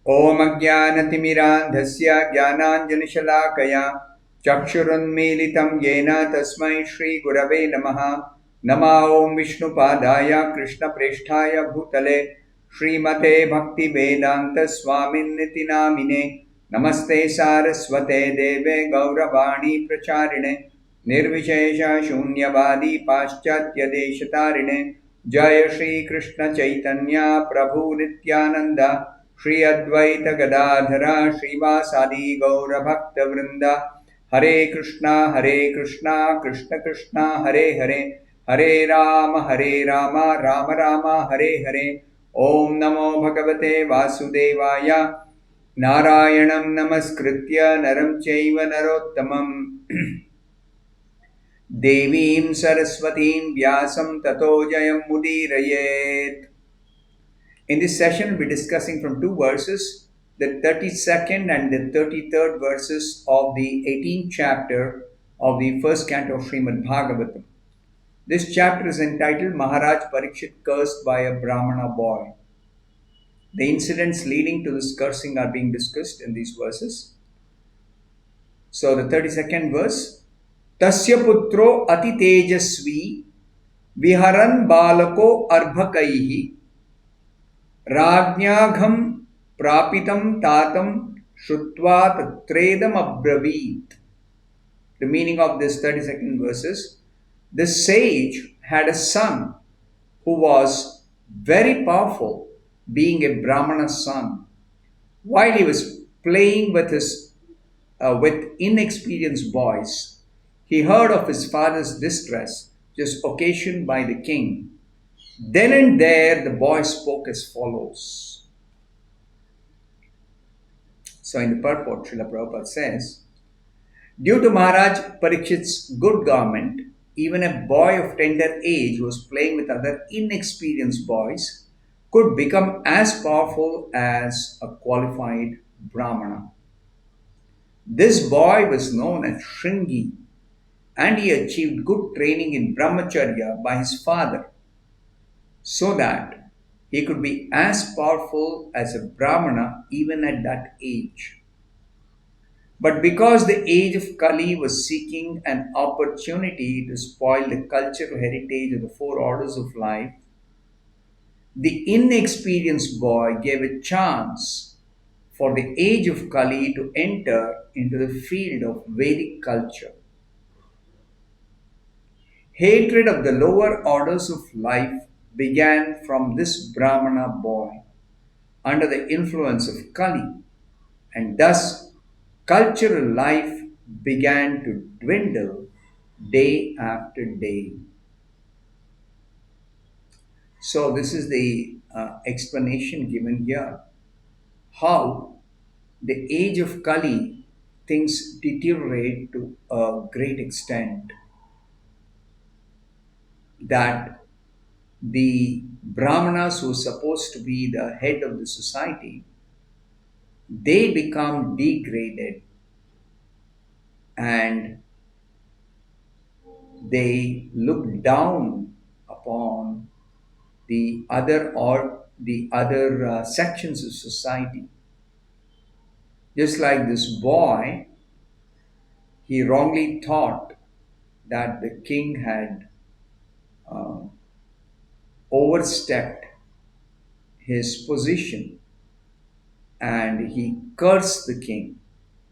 Om Ajnanatimirandhasya Jnananjanishalaakaya Chakshurunmilitam Yena Tasmai Shri Gurave Namaha Nama Om Vishnupadaya Krishna Presthaya Bhutale Srimate Bhaktivedanta Swaminiti Namine Namaste Saraswate Deve Gauravani Pracharine Nirvishesha Shunyavadi Paschatya Deshatarine Jaya Shri Krishna Chaitanya Prabhu Nityananda Shri Advaita Gadadhara Srivasadi Gaura Bhakta Vrinda Hare Krishna Krishna Krishna Hare Hare Hare Rama Rama Rama Hare Hare Om Namo Bhagavate Vasudevaya Narayanam Namaskritya Naram Chaiva Narottamam Devim Saraswatim Vyasam Tato Jayam Mudirayet. In this session, we'll be discussing from two verses, the 32nd and the 33rd verses of the 18th chapter of the first canto of Srimad Bhagavatam. This chapter is entitled Maharaj Parikshit Cursed by a Brahmana Boy. The incidents leading to this cursing are being discussed in these verses. So the 32nd verse, Tasya putro ati tejasvi viharan balako arbhakaihi Rajñagham prapitam tatam shrutva tatredam abravit. The meaning of this 32nd verse is, this sage had a son who was very powerful, being a Brahmana son. While he was playing with inexperienced boys, he heard of his father's distress, just occasioned by the king. Then and there, the boy spoke as follows. So in the purport, Srila Prabhupada says, due to Maharaj Parikshit's good government, even a boy of tender age who was playing with other inexperienced boys could become as powerful as a qualified Brahmana. This boy was known as Shringi, and he achieved good training in Brahmacharya by his father, so that he could be as powerful as a Brahmana even at that age. But because the age of Kali was seeking an opportunity to spoil the cultural heritage of the four orders of life, the inexperienced boy gave a chance for the age of Kali to enter into the field of Vedic culture. Hatred of the lower orders of life began from this Brahmana boy under the influence of Kali, and thus cultural life began to dwindle day after day. So this is the explanation given here, how the age of Kali things deteriorate to a great extent, that the Brahmanas who are supposed to be the head of the society, they become degraded and they look down upon the other sections of society. Just like this boy, he wrongly thought that the king had overstepped his position and he cursed the king.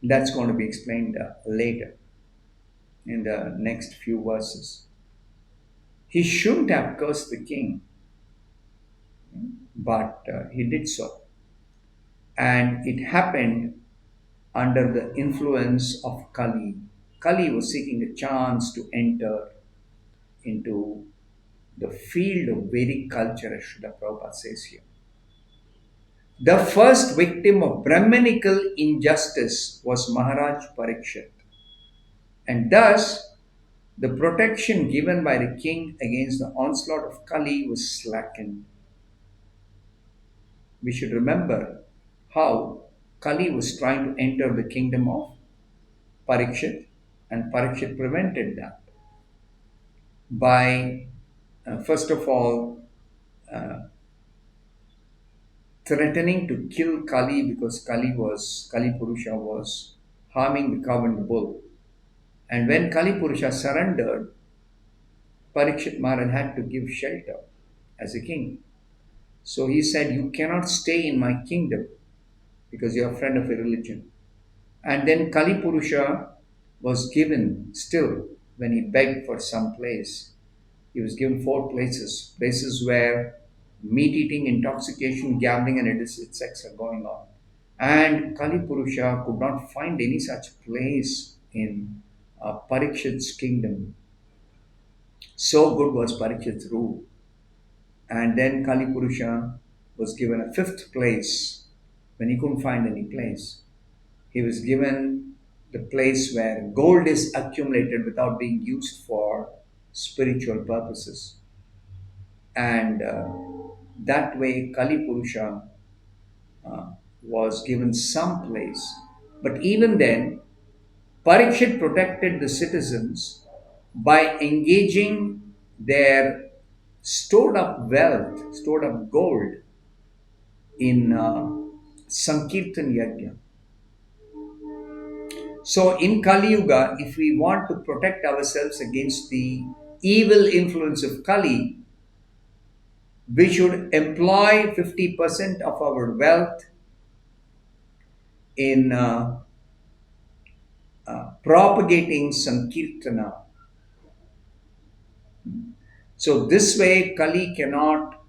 That's going to be explained later in the next few verses. He shouldn't have cursed the king, but he did so. And it happened under the influence of Kali. Kali was seeking a chance to enter into the field of Vedic culture, as Srila Prabhupada says here. The first victim of Brahmanical injustice was Maharaj Parikshit, and thus the protection given by the king against the onslaught of Kali was slackened. We should remember how Kali was trying to enter the kingdom of Parikshit, and Parikshit prevented that by first of all threatening to kill Kali because Kali Purusha was harming the cow and the bull. And when Kali Purusha surrendered, Parikshit Maharaj had to give shelter as a king. So he said, "You cannot stay in my kingdom because you are a friend of a religion." And then Kali Purusha was given still when he begged for some place. He was given 4 places where meat eating, intoxication, gambling, and illicit sex are going on. And Kali Purusha could not find any such place in Parikshit's kingdom. So good was Parikshit's rule. And then Kali Purusha was given a 5th place when he couldn't find any place. He was given the place where gold is accumulated without being used for spiritual purposes. And that way, Kali Purusha was given some place. But even then, Parikshit protected the citizens by engaging their stored up wealth, stored up gold in Sankirtan Yajna. So in Kali Yuga, if we want to protect ourselves against the evil influence of Kali, we should employ 50% of our wealth in propagating Sankirtana. So this way, Kali cannot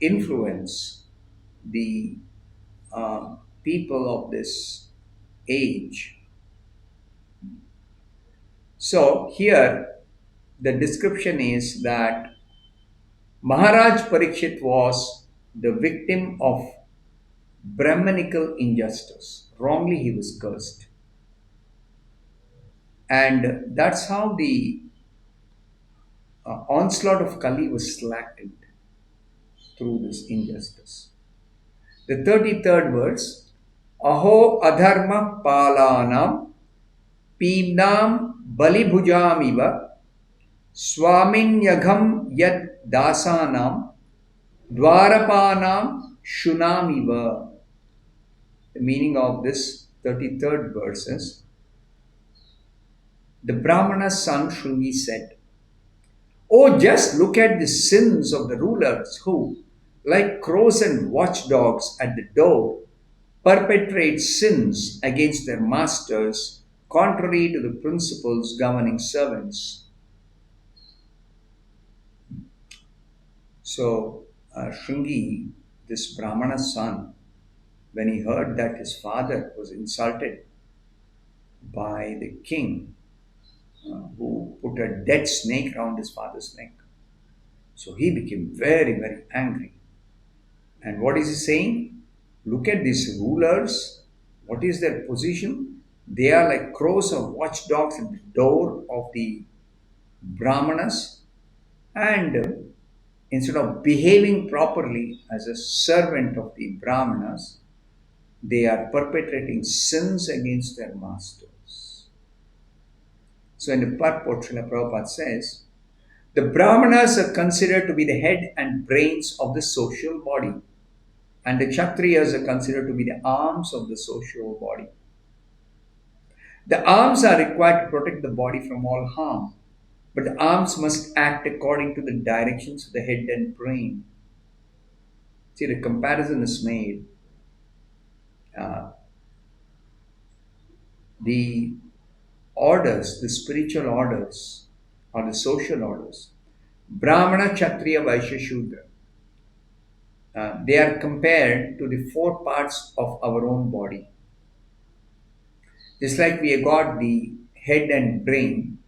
influence the people of this age. So here, the description is that Maharaj Parikshit was the victim of Brahmanical injustice. Wrongly he was cursed. And that's how the onslaught of Kali was slackened through this injustice. The 33rd verse, Aho adharma palanam pimnam balibhujamiva swaminyagam yad dasanam dwarapanam shunamiva. The meaning of this 33rd verse is, the Brahmana's son Shungi said, "Oh, just look at the sins of the rulers who, like crows and watchdogs at the door, perpetrate sins against their masters contrary to the principles governing servants." So, Shungi, this Brahmana's son, when he heard that his father was insulted by the king, who put a dead snake around his father's neck, so he became very, very angry. And what is he saying? Look at these rulers. What is their position? They are like crows or watchdogs at the door of the Brahmanas. And instead of behaving properly as a servant of the Brahmanas, they are perpetrating sins against their masters. So in the purport, Srila Prabhupada says, the Brahmanas are considered to be the head and brains of the social body, and the Kshatriyas are considered to be the arms of the social body. The arms are required to protect the body from all harm, but the arms must act according to the directions of the head and brain. See, the comparison is made. The orders, the spiritual orders, or the social orders, Brahmana, Kshatriya, Vaishya, Shudra, they are compared to the 4 parts of our own body. Just like we have got the head and brain,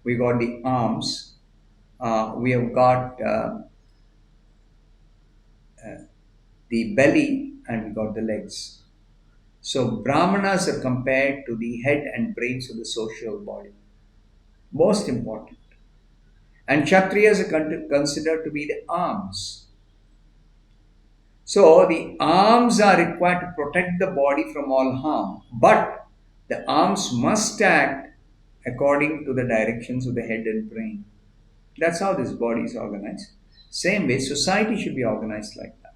we got the arms, we have got the belly, and we got the legs. So Brahmanas are compared to the head and brains of the social body. Most important. And Kshatriyas are considered to be the arms. So the arms are required to protect the body from all harm, but the arms must act according to the directions of the head and brain. That's how this body is organized. Same way, society should be organized like that.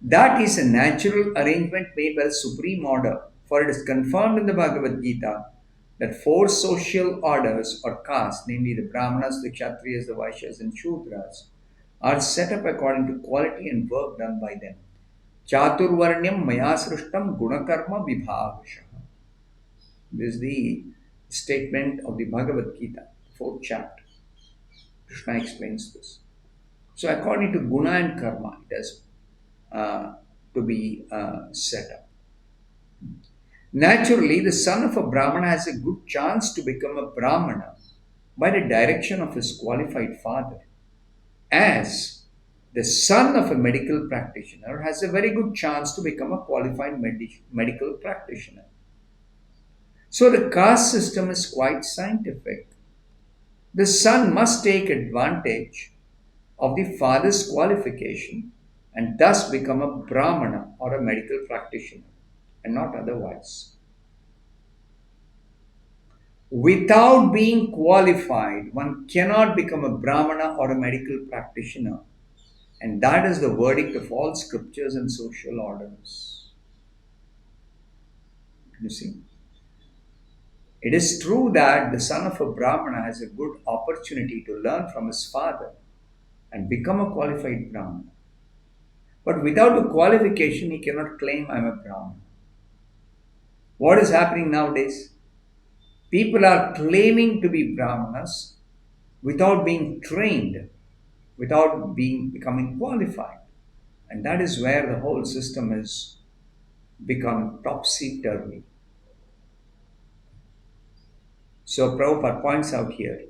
That is a natural arrangement made by the supreme order, for it is confirmed in the Bhagavad Gita that four social orders or castes, namely the Brahmanas, the Kshatriyas, the Vaishyas, and Shudras, are set up according to quality and work done by them. Chaturvarnyam maya srishtam gunakarma vibhavashah. This is the statement of the Bhagavad Gita, fourth chapter. Krishna explains this. So according to guna and karma, it has to be set up. Naturally, the son of a Brahmana has a good chance to become a Brahmana by the direction of his qualified father, as the son of a medical practitioner has a very good chance to become a qualified medical practitioner. So the caste system is quite scientific. The son must take advantage of the father's qualification and thus become a Brahmana or a medical practitioner, and not otherwise. Without being qualified, one cannot become a Brahmana or a medical practitioner, and that is the verdict of all scriptures and social orders. You see, it is true that the son of a Brahmana has a good opportunity to learn from his father and become a qualified Brahmana. But without a qualification, he cannot claim I am a Brahmana. What is happening nowadays? People are claiming to be Brahmanas without being trained, without becoming qualified. And that is where the whole system has become topsy-turvy. So Prabhupada points out here,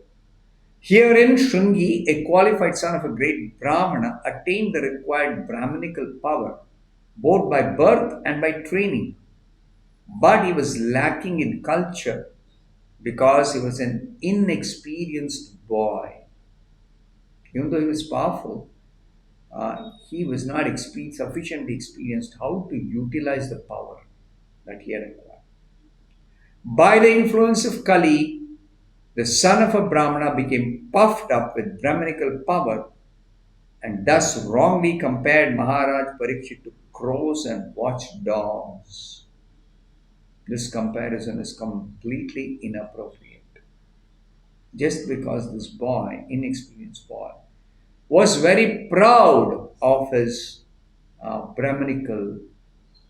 herein Shringi, a qualified son of a great Brahmana, attained the required Brahmanical power, both by birth and by training. But he was lacking in culture because he was an inexperienced boy. Even though he was powerful, he was not sufficiently experienced how to utilize the power that he had acquired. By the influence of Kali, the son of a Brahmana became puffed up with Brahmanical power and thus wrongly compared Maharaj Parikshit to crows and watchdogs. This comparison is completely inappropriate. Just because this boy, inexperienced boy, was very proud of his Brahmanical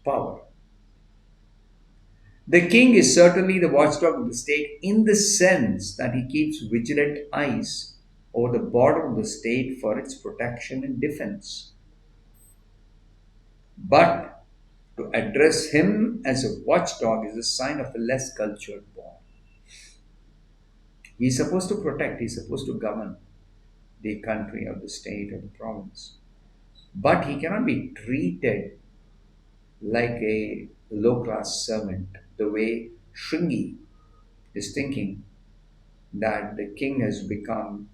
power. The king is certainly the watchdog of the state in the sense that he keeps vigilant eyes over the border of the state for its protection and defense. But to address him as a watchdog is a sign of a less cultured boy. He is supposed to protect, he is supposed to govern the country or the state or the province. But he cannot be treated like a low-class servant, the way Shringi is thinking that the king has become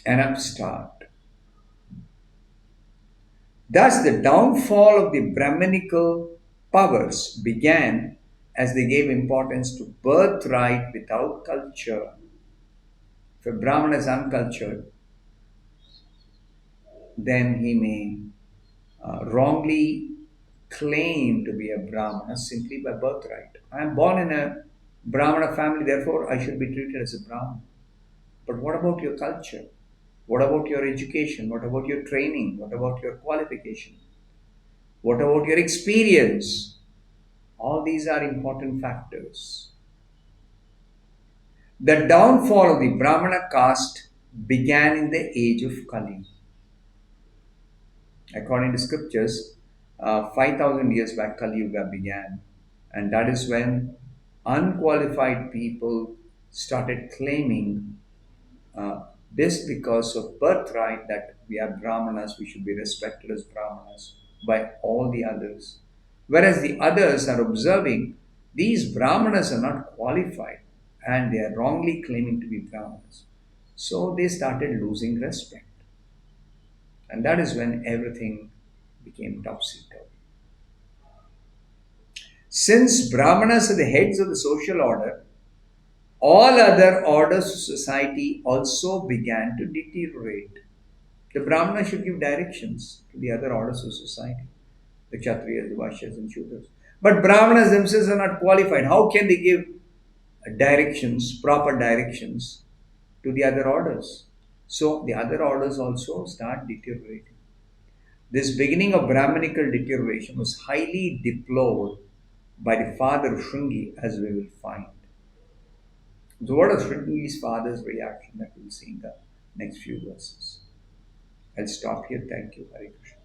an upstart. Thus, the downfall of the Brahmanical powers began as they gave importance to birthright without culture. If a Brahmana is uncultured, then he may wrongly claim to be a Brahmana simply by birthright. I am born in a Brahmana family, therefore I should be treated as a Brahmana. But what about your culture? What about your education? What about your training? What about your qualification? What about your experience? All these are important factors. The downfall of the Brahmana caste began in the age of Kali. According to scriptures, 5,000 years back Kali Yuga began, and that is when unqualified people started claiming this because of birthright, that we are Brahmanas, we should be respected as Brahmanas by all the others. Whereas the others are observing these Brahmanas are not qualified and they are wrongly claiming to be Brahmanas. So they started losing respect. And that is when everything became topsy-turvy. Since Brahmanas are the heads of the social order, all other orders of society also began to deteriorate. The Brahmana should give directions to the other orders of society, the Kshatriyas, the Vaishyas, and Shudras. But Brahmanas themselves are not qualified. How can they give directions, proper directions to the other orders? So the other orders also start deteriorating. This beginning of Brahmanical deterioration was highly deplored by the father of Shringi, as we will find. So, what is Shringi's father's reaction that we'll see in the next few verses? I'll stop here. Thank you. Hare Krishna.